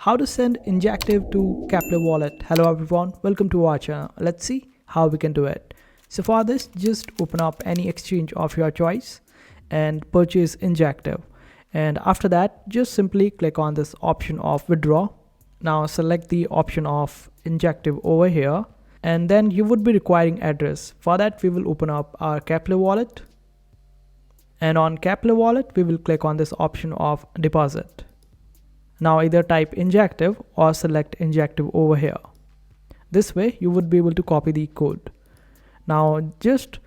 How to send Injective to Keplr wallet. Hello everyone, welcome to our channel. Let's see how we can do it. So for this, just open up any exchange of your choice and purchase Injective. And after that, just simply click on this option of withdraw. Now select the option of Injective over here, and then you would be requiring address. For that, we will open up our Keplr wallet. And on Keplr wallet, we will click on this option of deposit. Now either type Injective or select Injective over here. This way you would be able to copy the code. Now just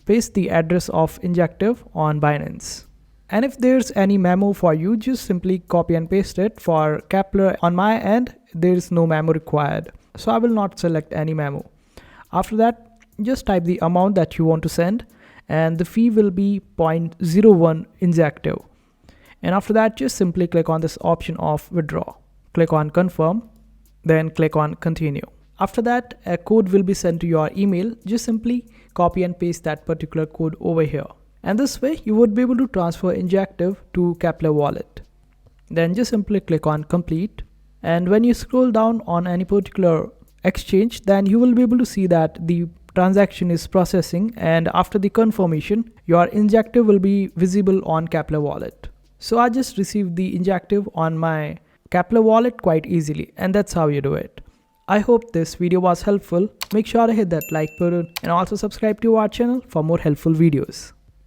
paste the address of Injective on Binance. And if there's any memo for you, just simply copy and paste it. For Keplr on my end, there is no memo required. So I will not select any memo. After that, just type the amount that you want to send, and the fee will be 0.01 Injective. And after that, just simply click on this option of withdraw. Click on confirm, then click on continue. After that, a code will be sent to your email. Just simply copy and paste that particular code over here. And this way, you would be able to transfer Injective to Keplr wallet. Then just simply click on complete. And when you scroll down on any particular exchange, then you will be able to see that the transaction is processing, and after the confirmation, your Injective will be visible on Keplr wallet. So I just received the Injective on my Keplr wallet quite easily, and that's how you do it. I hope this video was helpful. Make sure to hit that like button and also subscribe to our channel for more helpful videos.